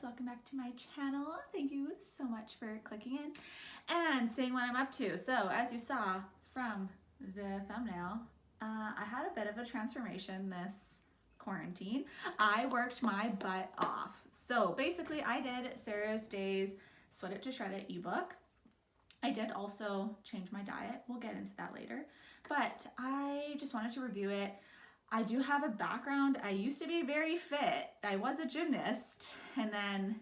guys, welcome back to my channel. Thank you so much for clicking in and seeing what I'm up to. So as you saw from the thumbnail, I had a bit of a transformation this quarantine. I worked my butt off. So basically I did Sarah's Days Sweat It to Shred It ebook. I did also change my diet. We'll get into that later, but I just wanted to review it. I do have a background. I used to be very fit. I was a gymnast, and then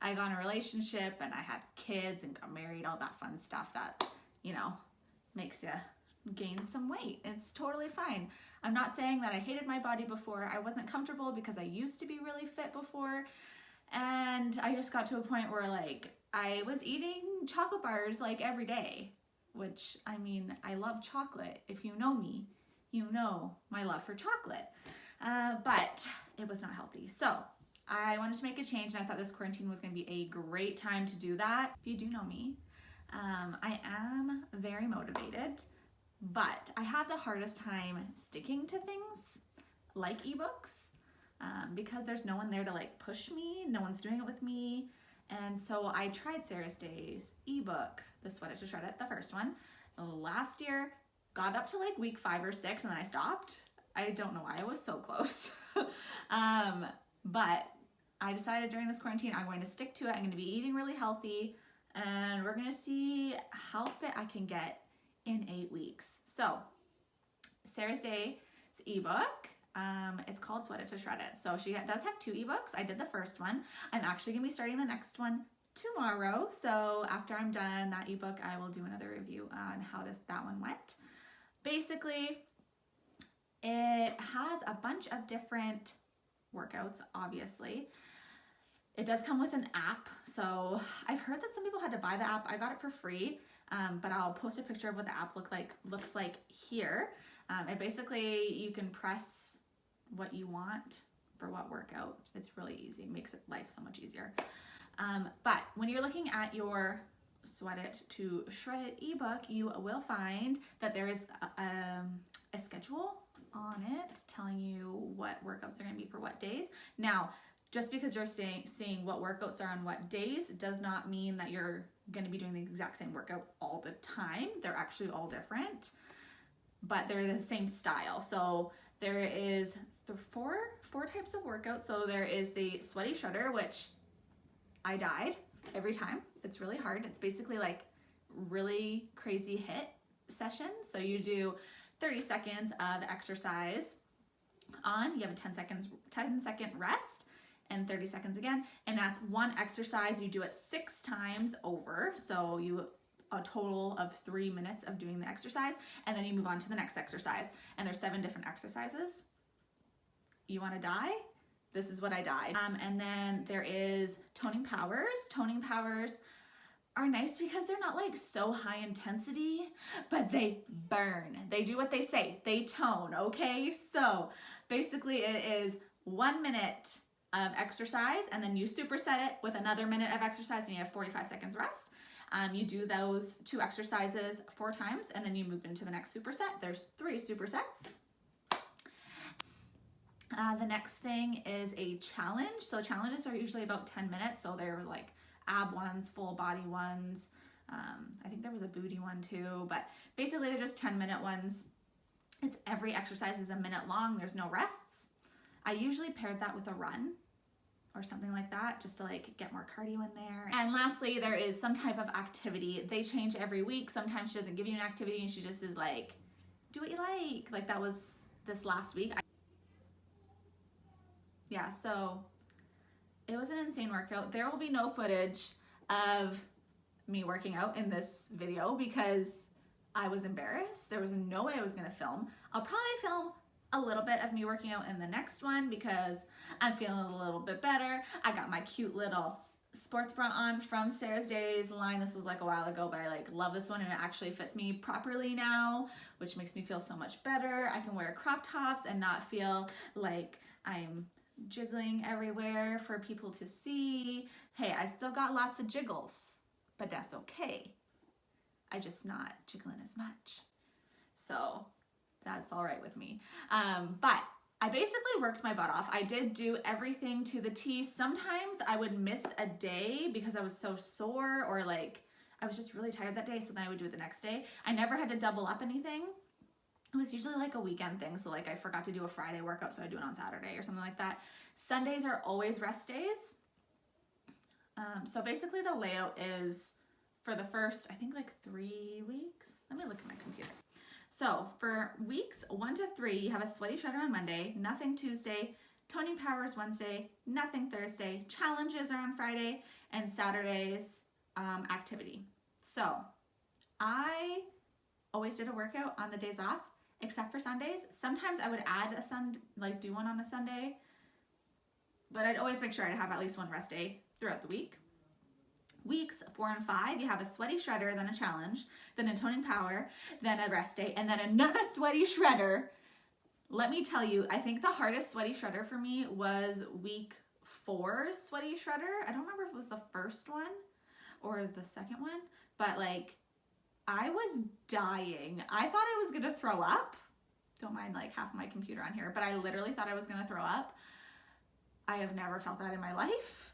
I got in a relationship and I had kids and got married, all that fun stuff that, you know, makes you gain some weight. It's totally fine. I'm not saying that I hated my body before. I wasn't comfortable because I used to be really fit before, and I just got to a point where like I was eating chocolate bars like every day, which, I mean, I love chocolate. If you know me, you know my love for chocolate, but it was not healthy. So I wanted to make a change, and I thought this quarantine was gonna be a great time to do that. If you do know me, I am very motivated, but I have the hardest time sticking to things like ebooks because there's no one there to like push me, no one's doing it with me. And so I tried Sarah's Days ebook, the Sweat It to Shred It, the first one, last year. Got up to like week 5 or 6 and then I stopped. I don't know why, I was so close. But I decided during this quarantine, I'm going to stick to it. I'm going to be eating really healthy, and we're going to see how fit I can get in 8 weeks. So Sarah's Days ebook, it's called Sweat It to Shred It. So she does have 2 ebooks. I did the first one. I'm actually going to be starting the next one tomorrow. So after I'm done that ebook, I will do another review on how that one went. Basically, it has a bunch of different workouts, obviously. It does come with an app. So I've heard that some people had to buy the app. I got it for free, but I'll post a picture of what the app looks like here. And basically you can press what you want for what workout. It's really easy. It makes life so much easier. But when you're looking at your Sweat It to Shred It ebook, you will find that there is a schedule on it telling you what workouts are going to be for what days. Now, just because you're seeing what workouts are on what days does not mean that you're going to be doing the exact same workout all the time. They're actually all different, but they're the same style. So there is four types of workouts. So there is the Sweaty Shredder, which I died every time. It's really hard. It's basically like really crazy hit session. So you do 30 seconds of exercise on, you have a 10-second rest and 30 seconds again. And that's one exercise. You do it 6 times over. So a total of 3 minutes of doing the exercise, and then you move on to the next exercise. And there's 7 different exercises. You want to die? This is what I died. And then there is toning powers. Toning powers are nice because they're not like so high intensity, but they burn. They do what they say. They tone, okay? So basically it is 1 minute of exercise, and then you superset it with another minute of exercise, and you have 45 seconds rest. You do those 2 exercises 4 times, and then you move into the next superset. There's 3 supersets. The next thing is a challenge. So challenges are usually about 10 minutes. So there were like ab ones, full body ones. I think there was a booty one too, but basically they're just 10-minute ones. It's every exercise is a minute long. There's no rests. I usually paired that with a run or something like that, just to like get more cardio in there. And lastly, there is some type of activity. They change every week. Sometimes she doesn't give you an activity and she just is like, do what you like. Like that was this last week. Yeah, so it was an insane workout. There will be no footage of me working out in this video because I was embarrassed. There was no way I was gonna film. I'll probably film a little bit of me working out in the next one because I'm feeling a little bit better. I got my cute little sports bra on from Sarah's Days line. This was like a while ago, but I like love this one, and it actually fits me properly now, which makes me feel so much better. I can wear crop tops and not feel like I'm jiggling everywhere for people to see. Hey, I still got lots of jiggles, but that's okay. I just not jiggling as much. So that's all right with me. But I basically worked my butt off. I did do everything to the T. Sometimes I would miss a day because I was so sore, or like I was just really tired that day, so then I would do it the next day. I never had to double up anything. It was usually like a weekend thing, so like I forgot to do a Friday workout, so I do it on Saturday or something like that. Sundays are always rest days. So basically the layout is for the first, I think like 3 weeks. Let me look at my computer. So for weeks 1 to 3, you have a sweaty shredder on Monday, nothing Tuesday, toning powers Wednesday, nothing Thursday, challenges are on Friday, and Saturdays activity. So I always did a workout on the days off, except for Sundays. Sometimes I would add do one on a Sunday, but I'd always make sure I'd have at least one rest day throughout the week. Weeks 4 and 5, you have a sweaty shredder, then a challenge, then a toning power, then a rest day, and then another sweaty shredder. Let me tell you, I think the hardest sweaty shredder for me was week 4's sweaty shredder. I don't remember if it was the first one or the second one, but like I was dying. I thought I was gonna throw up. Don't mind like half of my computer on here, but I literally thought I was gonna throw up. I have never felt that in my life,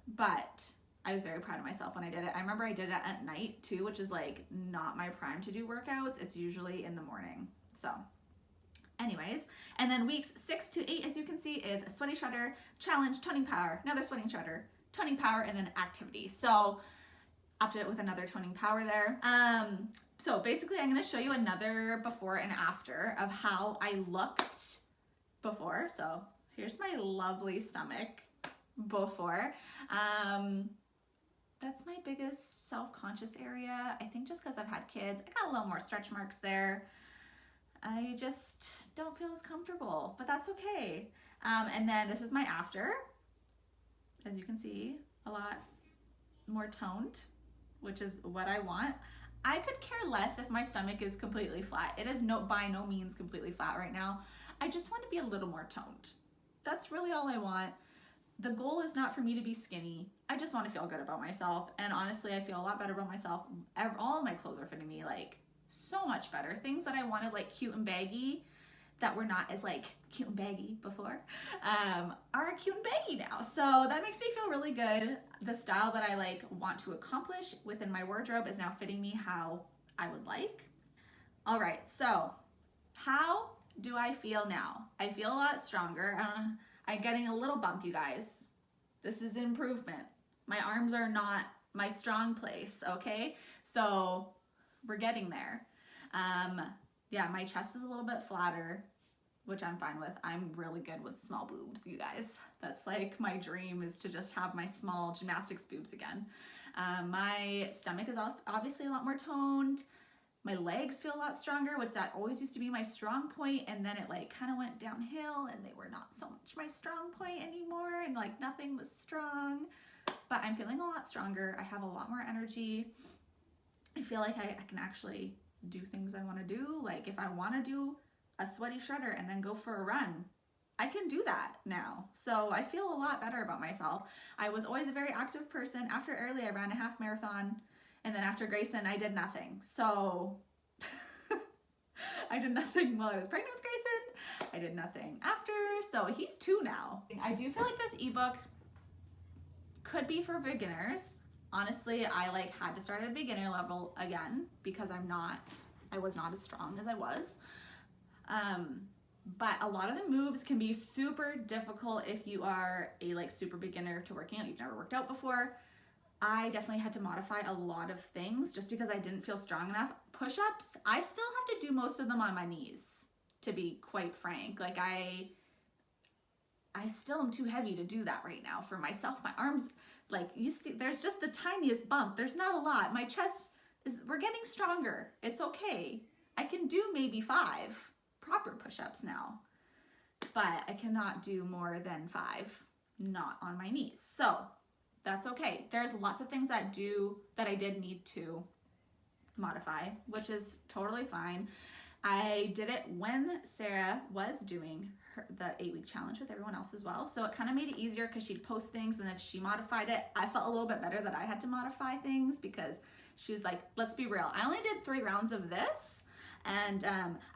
but I was very proud of myself when I did it. I remember I did it at night too, which is like not my prime to do workouts. It's usually in the morning. So anyways, and then weeks 6 to 8, as you can see, is a sweaty shredder, challenge, toning power, another sweaty shredder, toning power, and then activity. So upped it with another toning power there. So basically I'm gonna show you another before and after of how I looked before. So here's my lovely stomach before. That's my biggest self-conscious area. I think just because I've had kids, I got a little more stretch marks there. I just don't feel as comfortable, but that's okay. And then this is my after. As you can see, a lot more toned, which is what I want. I could care less if my stomach is completely flat. It is by no means completely flat right now. I just want to be a little more toned. That's really all I want. The goal is not for me to be skinny. I just want to feel good about myself. And honestly, I feel a lot better about myself. All of my clothes are fitting me like so much better. Things that I wanted like cute and baggy that were not as like cute and baggy before are cute and baggy now. So that makes me feel really good. The style that I like want to accomplish within my wardrobe is now fitting me how I would like. All right, so how do I feel now? I feel a lot stronger. I'm getting a little bump, you guys. This is improvement. My arms are not my strong place, okay? So we're getting there. Yeah, my chest is a little bit flatter, which I'm fine with. I'm really good with small boobs, you guys. That's like my dream, is to just have my small gymnastics boobs again. My stomach is obviously a lot more toned. My legs feel a lot stronger, which that always used to be my strong point, and then it like kind of went downhill and they were not so much my strong point anymore, and like nothing was strong. But I'm feeling a lot stronger. I have a lot more energy. I feel like I can actually do things I want to do. Like if I want to do a sweaty shredder and then go for a run, I can do that now. So I feel a lot better about myself. I was always a very active person. After Early, I ran a half marathon. And then after Grayson, I did nothing. So I did nothing while I was pregnant with Grayson. I did nothing after. So he's 2 now. I do feel like this ebook could be for beginners. Honestly, I like had to start at a beginner level again because I was not as strong as I was. But a lot of the moves can be super difficult if you are a like super beginner to working out. You've never worked out before. I definitely had to modify a lot of things just because I didn't feel strong enough. Push-ups, I still have to do most of them on my knees, to be quite frank. Like I still am too heavy to do that right now for myself. My arms, like you see, there's just the tiniest bump. There's not a lot. My chest we're getting stronger. It's okay. I can do maybe 5 proper push-ups now, but I cannot do more than 5, not on my knees. So that's okay. There's lots of things that I did need to modify, which is totally fine. I did it when Sarah was doing the 8-week challenge with everyone else as well. So it kind of made it easier because she'd post things, and if she modified it, I felt a little bit better that I had to modify things because she was like, let's be real. I only did 3 rounds of this, And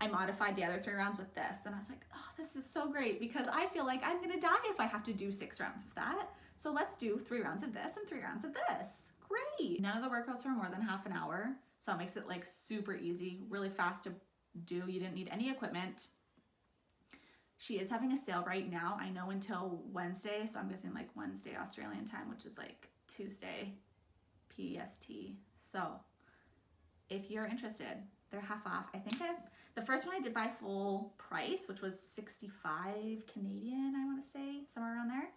I modified the other 3 rounds with this, and I was like, oh, this is so great because I feel like I'm gonna die if I have to do 6 rounds of that. So let's do 3 rounds of this and 3 rounds of this. Great. None of the workouts were more than half an hour, so it makes it like super easy, really fast to do. You didn't need any equipment. She is having a sale right now, I know, until Wednesday, so I'm guessing like Wednesday Australian time, which is like Tuesday PST. So if you're interested, they're half off. I think the first one I did buy full price, which was 65 Canadian, I want to say, somewhere around there.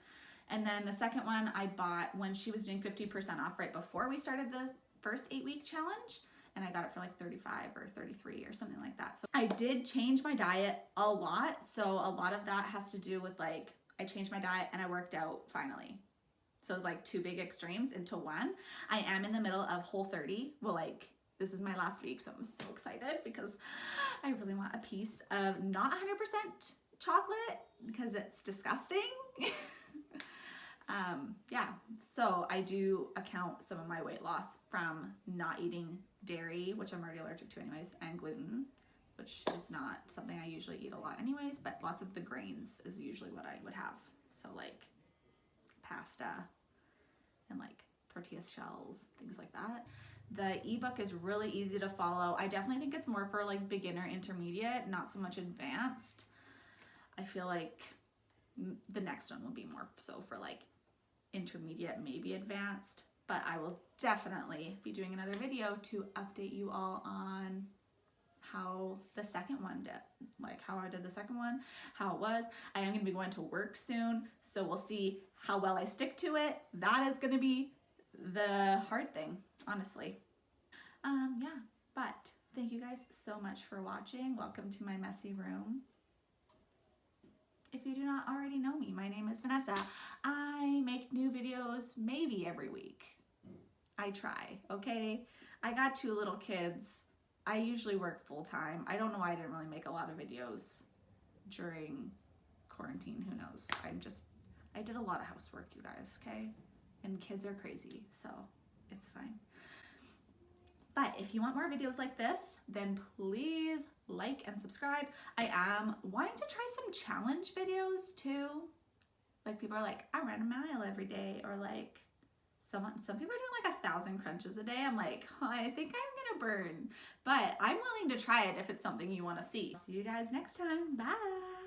And then the second one I bought when she was doing 50% off right before we started the first 8-week challenge. And I got it for like 35 or 33 or something like that. So I did change my diet a lot. So a lot of that has to do with like, I changed my diet and I worked out finally. So it was like 2 big extremes into one. I am in the middle of Whole30. Well, like this is my last week, so I'm so excited because I really want a piece of not 100% chocolate because it's disgusting. Yeah, so I do account some of my weight loss from not eating dairy, which I'm already allergic to anyways, and gluten, which is not something I usually eat a lot anyways, but lots of the grains is usually what I would have. So like pasta and like tortilla shells, things like that. The ebook is really easy to follow. I definitely think it's more for like beginner, intermediate, not so much advanced. I feel like the next one will be more so for like intermediate, maybe advanced, but I will definitely be doing another video to update you all on how the second one did, like how I did the second one, how it was. I am going to be going to work soon, so we'll see how well I stick to it. That is going to be the hard thing, honestly. Yeah, but thank you guys so much for watching. Welcome to my messy room. If you do not already know me, my name is Vanessa. I make new videos maybe every week. I try, okay? I got 2 little kids. I usually work full time. I don't know why I didn't really make a lot of videos during quarantine, who knows? I did a lot of housework, you guys, okay? And kids are crazy, so it's fine. But if you want more videos like this, then please like and subscribe. I am wanting to try some challenge videos too. Like people are like, I run a mile every day, or like some people are doing like 1,000 crunches a day. I'm like, oh, I think I'm gonna burn, but I'm willing to try it if it's something you want to see. See you guys next time. Bye.